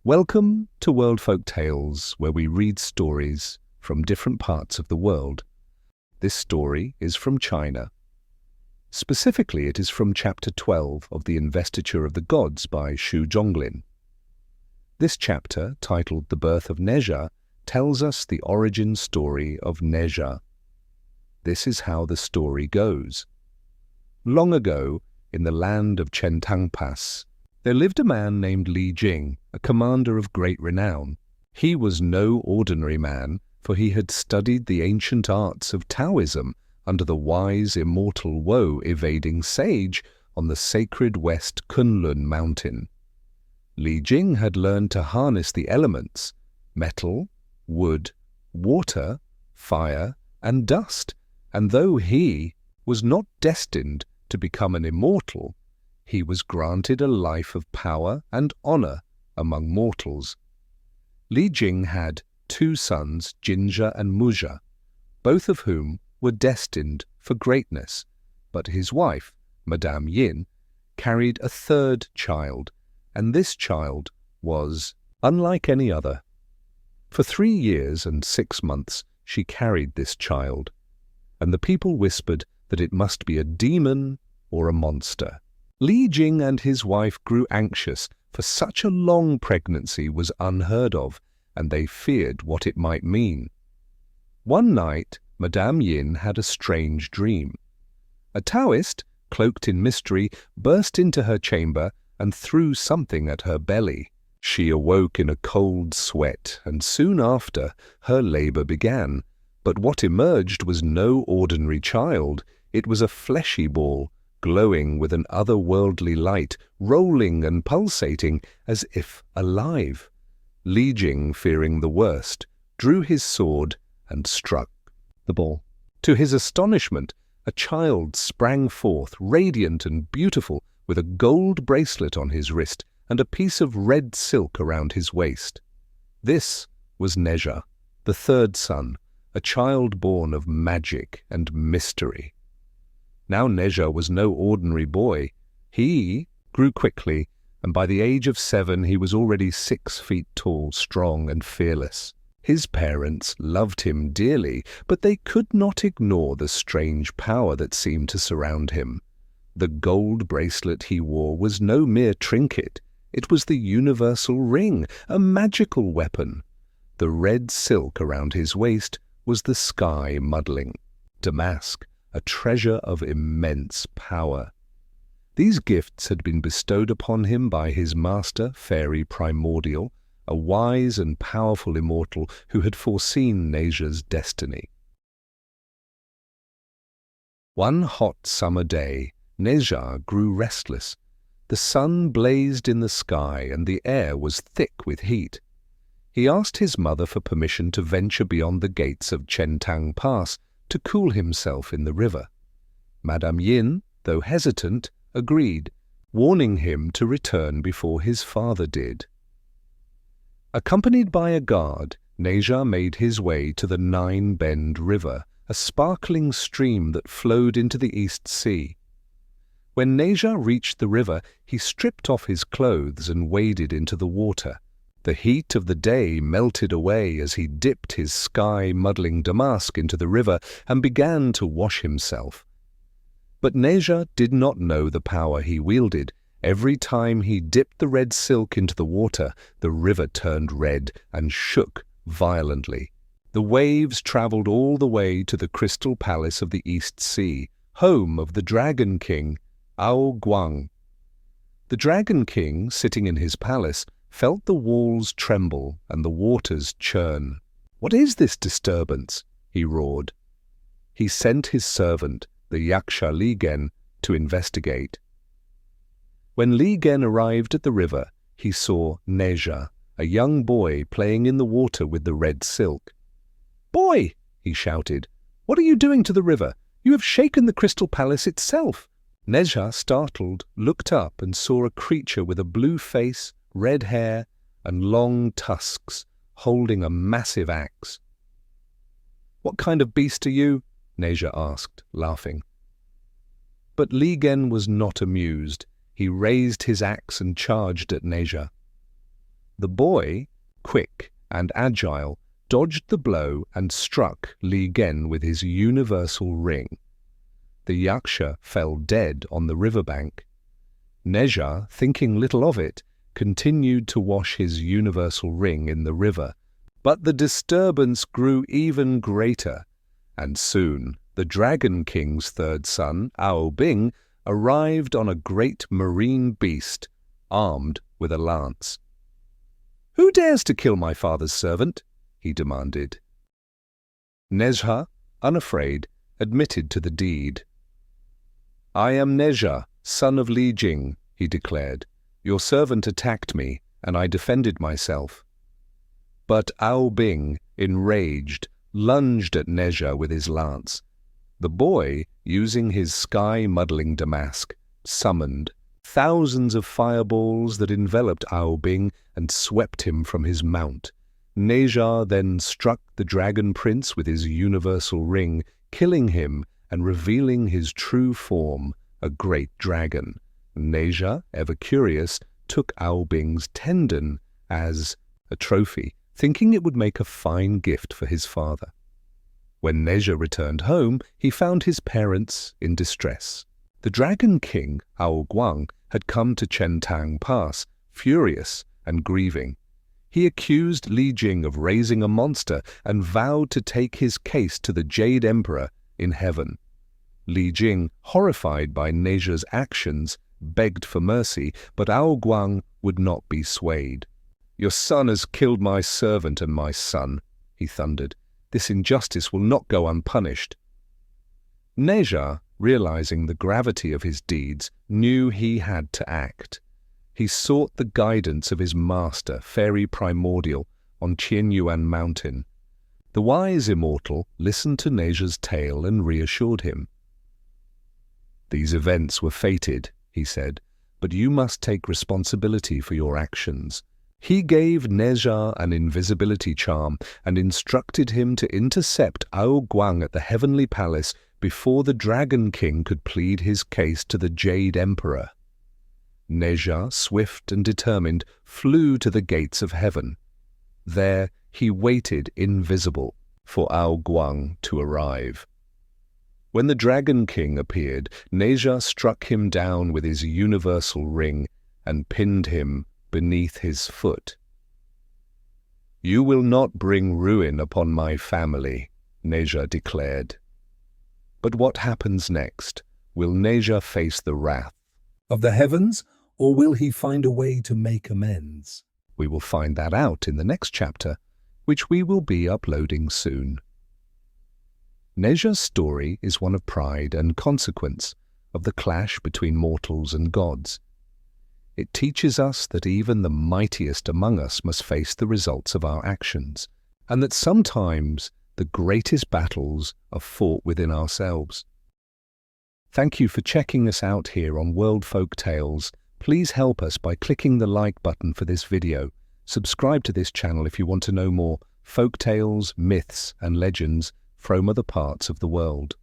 Welcome to World Folk Tales, where we read stories from different parts of the world. This story is from China. Specifically, it is from Chapter 12 of the Investiture of the Gods by Xu Zhonglin. This chapter, titled The Birth of Ne Zha, tells us the origin story of Ne Zha. This is how the story goes. Long ago, in the land of Chentang Pass, there lived a man named Li Jing, a commander of great renown. He was no ordinary man, for he had studied the ancient arts of Taoism under the wise immortal woe-evading sage on the sacred West Kunlun mountain. Li Jing had learned to harness the elements, metal, wood, water, fire, and dust, and though he was not destined to become an immortal, he was granted a life of power and honor among mortals. Li Jing had 2 sons, Ne Zha and Ming Dynasty, both of whom were destined for greatness, but his wife, Madame Yin, carried a 3rd child, and this child was unlike any other. For 3 years and 6 months she carried this child, and the people whispered that it must be a demon or a monster. Li Jing and his wife grew anxious, for such a long pregnancy was unheard of, and they feared what it might mean. One night, Madame Yin had a strange dream. A Taoist, cloaked in mystery, burst into her chamber and threw something at her belly. She awoke in a cold sweat, and soon after, her labor began. But what emerged was no ordinary child. It was a fleshy ball, glowing with an otherworldly light, rolling and pulsating as if alive. Li Jing, fearing the worst, drew his sword and struck the ball. To his astonishment, a child sprang forth, radiant and beautiful, with a gold bracelet on his wrist and a piece of red silk around his waist. This was Ne Zha, the 3rd son, a child born of magic and mystery. Now Ne Zha was no ordinary boy. He grew quickly, and by the age of 7 he was already 6 feet tall, strong and fearless. His parents loved him dearly, but they could not ignore the strange power that seemed to surround him. The gold bracelet he wore was no mere trinket. It was the universal ring, a magical weapon. The red silk around his waist was the sky muddling damask, a treasure of immense power. These gifts had been bestowed upon him by his master, Fairy Primordial, a wise and powerful immortal who had foreseen Ne Zha's destiny. One hot summer day, Ne Zha grew restless. The sun blazed in the sky and the air was thick with heat. He asked his mother for permission to venture beyond the gates of Chentang Pass to cool himself in the river. Madame Yin, though hesitant, agreed, warning him to return before his father did. Accompanied by a guard, Ne Zha made his way to the 9-Bend River, a sparkling stream that flowed into the East Sea. When Ne Zha reached the river, he stripped off his clothes and waded into the water. The heat of the day melted away as he dipped his sky-muddling damask into the river and began to wash himself. But Ne Zha did not know the power he wielded. Every time he dipped the red silk into the water, the river turned red and shook violently. The waves traveled all the way to the crystal palace of the East Sea, home of the Dragon King, Ao Guang. The Dragon King, sitting in his palace, felt the walls tremble and the waters churn. "What is this disturbance?" he roared. He sent his servant, the Yaksha Li Gen, to investigate. When Li Gen arrived at the river, he saw Ne Zha, a young boy playing in the water with the red silk. "Boy!" he shouted. "What are you doing to the river? You have shaken the crystal palace itself." Ne Zha, startled, looked up and saw a creature with a blue face, red hair, and long tusks, holding a massive axe. "What kind of beast are you?" Ne Zha asked, laughing. But Li Gen was not amused. He raised his axe and charged at Ne Zha. The boy, quick and agile, dodged the blow and struck Li Gen with his universal ring. The yaksha fell dead on the riverbank. Ne Zha, thinking little of it, continued to wash his universal ring in the river, but the disturbance grew even greater, and soon the Dragon King's third son, Ao Bing, arrived on a great marine beast, armed with a lance. "Who dares to kill my father's servant?" he demanded. Ne Zha, unafraid, admitted to the deed. "I am Ne Zha, son of Li Jing," he declared. "Your servant attacked me, and I defended myself." But Ao Bing, enraged, lunged at Ne Zha with his lance. The boy, using his sky-muddling damask, summoned thousands of fireballs that enveloped Ao Bing and swept him from his mount. Ne Zha then struck the dragon prince with his universal ring, killing him and revealing his true form, a great dragon. Ne Zha, ever curious, took Ao Bing's tendon as a trophy, thinking it would make a fine gift for his father. When Ne Zha returned home, he found his parents in distress. The Dragon King, Ao Guang, had come to Chentang Pass, furious and grieving. He accused Li Jing of raising a monster and vowed to take his case to the Jade Emperor in heaven. Li Jing, horrified by Ne Zha's actions, begged for mercy, but Ao Guang would not be swayed. "Your son has killed my servant and my son," he thundered. "This injustice will not go unpunished." Ne Zha, realizing the gravity of his deeds, knew he had to act. He sought the guidance of his master, Fairy Primordial, on Qianyuan Mountain. The wise immortal listened to Ne Zha's tale and reassured him. "These events were fated," he said, "but you must take responsibility for your actions." He gave Ne Zha an invisibility charm and instructed him to intercept Ao Guang at the heavenly palace before the Dragon King could plead his case to the Jade Emperor. Ne Zha, swift and determined, flew to the gates of heaven. There he waited invisible for Ao Guang to arrive. When the Dragon King appeared, Ne Zha struck him down with his universal ring and pinned him beneath his foot. "You will not bring ruin upon my family," Ne Zha declared. But what happens next? Will Ne Zha face the wrath of the heavens, or will he find a way to make amends? We will find that out in the next chapter, which we will be uploading soon. Ne Zha's story is one of pride and consequence, of the clash between mortals and gods. It teaches us that even the mightiest among us must face the results of our actions, and that sometimes the greatest battles are fought within ourselves. Thank you for checking us out here on World Folk Tales. Please help us by clicking the like button for this video. Subscribe to this channel if you want to know more folk tales, myths and legends from other parts of the world.